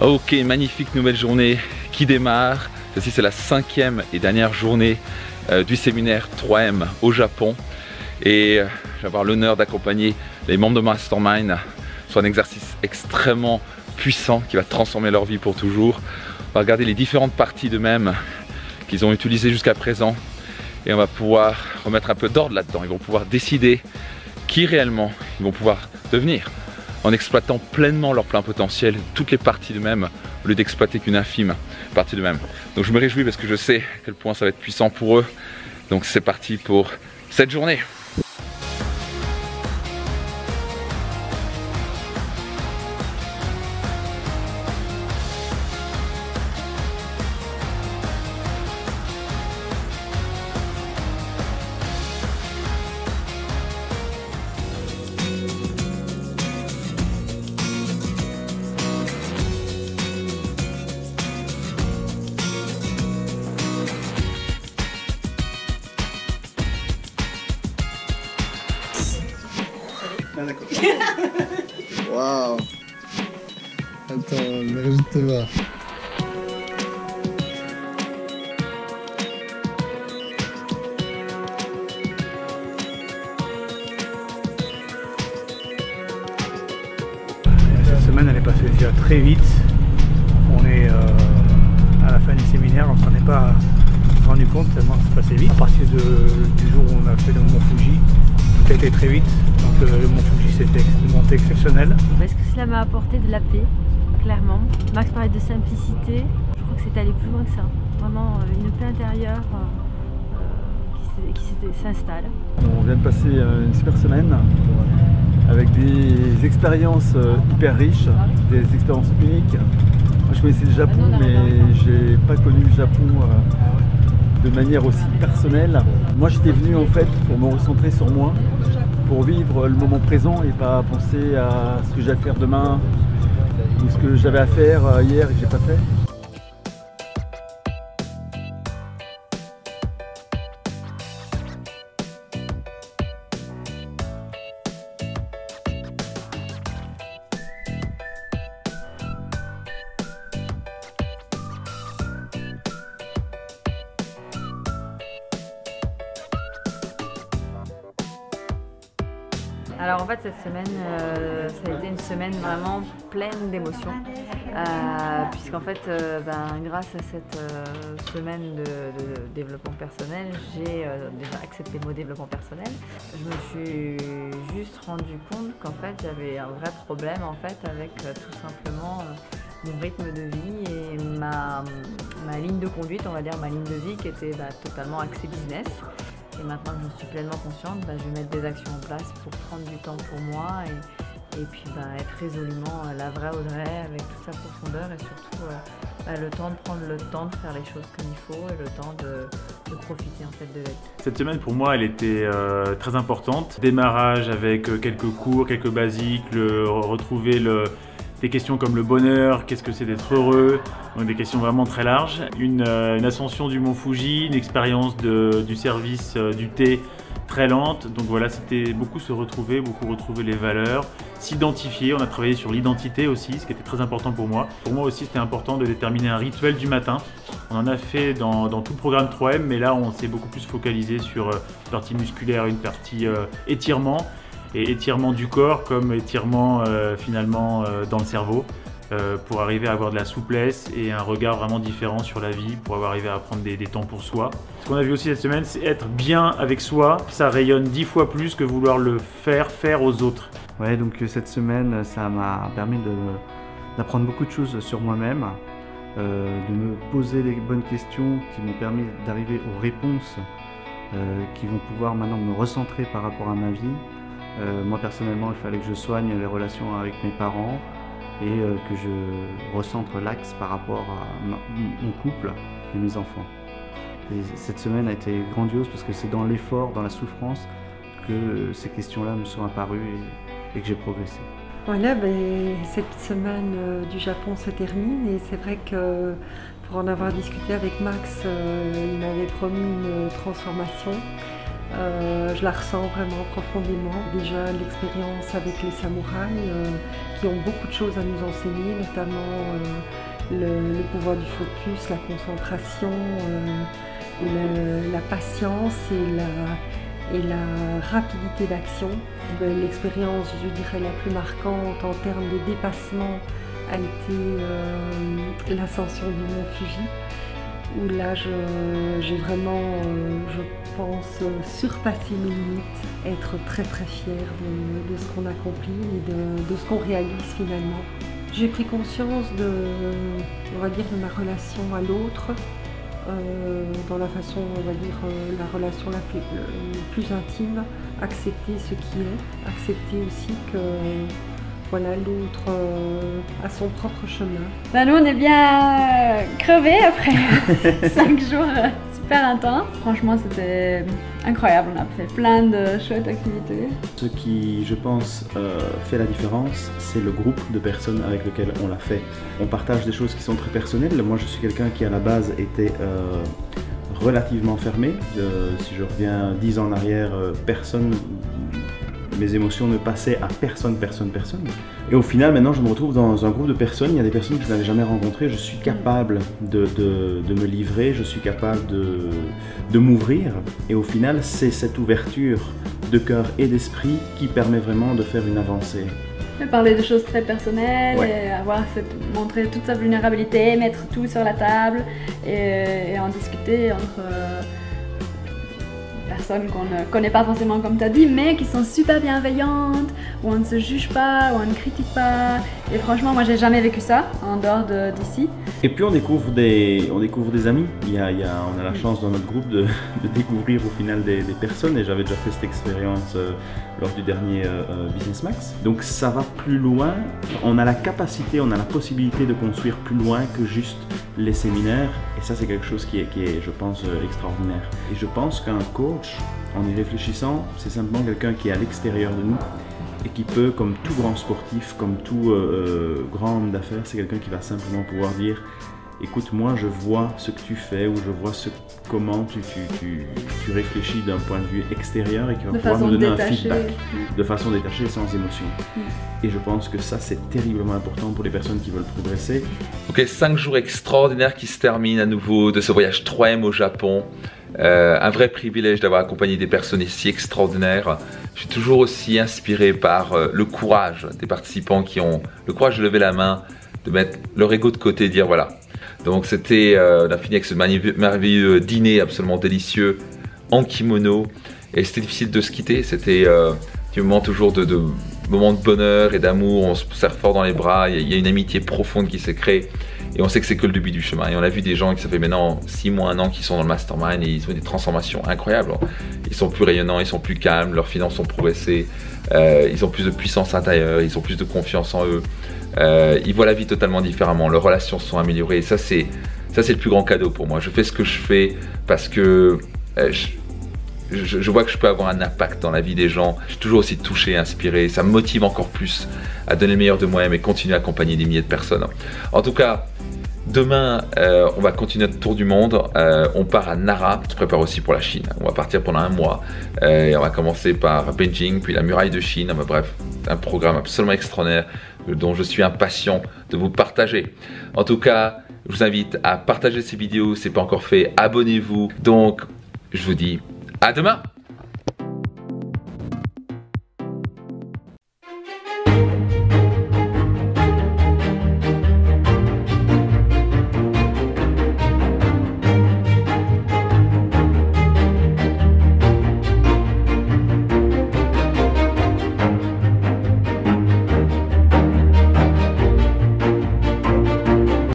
Ok, magnifique nouvelle journée qui démarre. Ceci c'est la 5e et dernière journée du séminaire 3M au Japon. Et je vais avoir l'honneur d'accompagner les membres de Mastermind sur un exercice extrêmement puissant qui va transformer leur vie pour toujours. On va regarder les différentes parties d'eux-mêmes qu'ils ont utilisées jusqu'à présent et on va pouvoir remettre un peu d'ordre là-dedans. Ils vont pouvoir décider qui réellement ils vont pouvoir devenir en exploitant pleinement leur plein potentiel, toutes les parties d'eux-mêmes, au lieu d'exploiter qu'une infime partie d'eux-mêmes. Donc je me réjouis parce que je sais à quel point ça va être puissant pour eux. Donc c'est parti pour cette journée. Ah d'accord. Waouh. Attends, le résultat va. Cette semaine elle est passée déjà très vite. On est à la fin du séminaire, on s'en est pas rendu compte tellement c'est passé vite. À partir du jour où on a fait le Mont Fuji, tout a été très vite. Donc le Mont Fuji c'était une montée exceptionnelle. Parce que cela m'a apporté de la paix, clairement. Max parlait de simplicité, je crois que c'est aller plus loin que ça. Vraiment une paix intérieure qui s'installe. On vient de passer une super semaine avec des expériences hyper riches, des expériences uniques. Moi je connaissais le Japon mais j'ai pas connu le Japon de manière aussi personnelle. Moi j'étais venu en fait pour me recentrer sur moi, pour vivre le moment présent et pas penser à ce que j'ai à faire demain ou ce que j'avais à faire hier et que j'ai pas fait. Alors en fait cette semaine, ça a été une semaine vraiment pleine d'émotions, puisqu'en fait grâce à cette semaine de développement personnel, j'ai déjà accepté le mot développement personnel. Je me suis juste rendu compte qu'en fait j'avais un vrai problème en fait avec tout simplement mon rythme de vie et ma ligne de conduite, on va dire ma ligne de vie qui était totalement axée business. Et maintenant que je suis pleinement consciente, je vais mettre des actions en place pour prendre du temps pour moi et puis être résolument la vraie Audrey avec toute sa profondeur et surtout le temps de prendre le temps de faire les choses comme il faut et le temps de profiter en fait de l'être. Cette semaine pour moi elle était très importante. Démarrage avec quelques cours, quelques basiques, retrouver des questions comme le bonheur, qu'est-ce que c'est d'être heureux, donc des questions vraiment très larges. Une ascension du Mont Fuji, une expérience du service du thé très lente. Donc voilà, c'était beaucoup se retrouver, beaucoup retrouver les valeurs, s'identifier. On a travaillé sur l'identité aussi, ce qui était très important pour moi. Pour moi aussi, c'était important de déterminer un rituel du matin. On en a fait dans tout le programme 3M, mais là, on s'est beaucoup plus focalisé sur une partie musculaire, une partie étirement. Et étirement du corps comme étirement finalement dans le cerveau pour arriver à avoir de la souplesse et un regard vraiment différent sur la vie, pour arriver à prendre des temps pour soi. Ce qu'on a vu aussi cette semaine, c'est être bien avec soi, ça rayonne 10 fois plus que vouloir le faire aux autres. Ouais, donc cette semaine, ça m'a permis d'apprendre beaucoup de choses sur moi-même, de me poser les bonnes questions qui m'ont permis d'arriver aux réponses qui vont pouvoir maintenant me recentrer par rapport à ma vie. Moi personnellement, il fallait que je soigne les relations avec mes parents et que je recentre l'axe par rapport à mon couple et mes enfants. Et cette semaine a été grandiose parce que c'est dans l'effort, dans la souffrance que ces questions-là me sont apparues et que j'ai progressé. Voilà, cette semaine du Japon se termine et c'est vrai que pour en avoir discuté avec Max, il m'avait promis une transformation Je la ressens vraiment profondément. Déjà l'expérience avec les samouraïs qui ont beaucoup de choses à nous enseigner, notamment le pouvoir du focus, la concentration, la patience et la rapidité d'action. L'expérience, je dirais, la plus marquante en termes de dépassement a été l'ascension du mont Fuji, où là j'ai vraiment, je pense, surpassé mes limites, être très très fière de ce qu'on accomplit et de ce qu'on réalise finalement. J'ai pris conscience on va dire, de ma relation à l'autre, dans la façon, on va dire, la relation la plus intime, accepter ce qui est, accepter aussi que voilà, l'autre a son propre chemin. Ben nous on est bien crevés après 5 jours super intenses. Franchement c'était incroyable, on a fait plein de chouettes activités. Ce qui, je pense, fait la différence, c'est le groupe de personnes avec lequel on l'a fait. On partage des choses qui sont très personnelles. Moi je suis quelqu'un qui à la base était relativement fermé. Si je reviens 10 ans en arrière, mes émotions ne passaient à personne. Et au final, maintenant, je me retrouve dans un groupe de personnes. Il y a des personnes que je n'avais jamais rencontrées. Je suis capable de me livrer, je suis capable de m'ouvrir. Et au final, c'est cette ouverture de cœur et d'esprit qui permet vraiment de faire une avancée. Parler de choses très personnelles, ouais. Et montrer toute sa vulnérabilité, mettre tout sur la table et en discuter entre personnes qu'on ne connaît pas forcément comme tu as dit, mais qui sont super bienveillantes, où on ne se juge pas, où on ne critique pas. Et franchement, moi j'ai jamais vécu ça en dehors d'ici. Et puis on découvre des amis. On a la chance dans notre groupe de découvrir au final des personnes, et j'avais déjà fait cette expérience lors du dernier Business Max. Donc ça va plus loin, on a la capacité, on a la possibilité de construire plus loin que juste les séminaires, et ça c'est quelque chose qui est, je pense, extraordinaire. Et je pense qu'un coach, en y réfléchissant, c'est simplement quelqu'un qui est à l'extérieur de nous et qui peut, comme tout grand sportif, comme tout grand homme d'affaires, c'est quelqu'un qui va simplement pouvoir dire: écoute, moi je vois ce que tu fais, ou je vois comment tu réfléchis d'un point de vue extérieur, et qui va pouvoir nous donner un feedback de façon détachée et sans émotion. Et je pense que ça c'est terriblement important pour les personnes qui veulent progresser. Ok, 5 jours extraordinaires qui se terminent à nouveau de ce voyage 3M au Japon. Un vrai privilège d'avoir accompagné des personnes si extraordinaires. Je suis toujours aussi inspiré par le courage des participants qui ont le courage de lever la main, de mettre leur ego de côté et de dire voilà. Donc c'était, on a fini avec ce merveilleux dîner absolument délicieux en kimono, et c'était difficile de se quitter. C'était des moments toujours de moments de bonheur et d'amour, on se serre fort dans les bras, il y a une amitié profonde qui s'est créée, et on sait que c'est que le début du chemin. Et on a vu des gens qui, ça fait maintenant 6 mois, 1 an, qui sont dans le mastermind, et ils ont des transformations incroyables. Ils sont plus rayonnants, ils sont plus calmes, leurs finances ont progressé, ils ont plus de puissance intérieure, ils ont plus de confiance en eux, ils voient la vie totalement différemment, leurs relations sont améliorées, et ça c'est le plus grand cadeau pour moi. Je fais ce que je fais parce que je vois que je peux avoir un impact dans la vie des gens. Je suis toujours aussi touché, inspiré, ça me motive encore plus à donner le meilleur de moi-même et continuer à accompagner des milliers de personnes. En tout cas, demain, on va continuer notre tour du monde. On part à Nara, on se prépare aussi pour la Chine. On va partir pendant 1 mois. Et on va commencer par Beijing, puis la muraille de Chine. Bref, un programme absolument extraordinaire dont je suis impatient de vous partager. En tout cas, je vous invite à partager ces vidéos si ce n'est pas encore fait. Abonnez-vous. Donc, je vous dis à demain!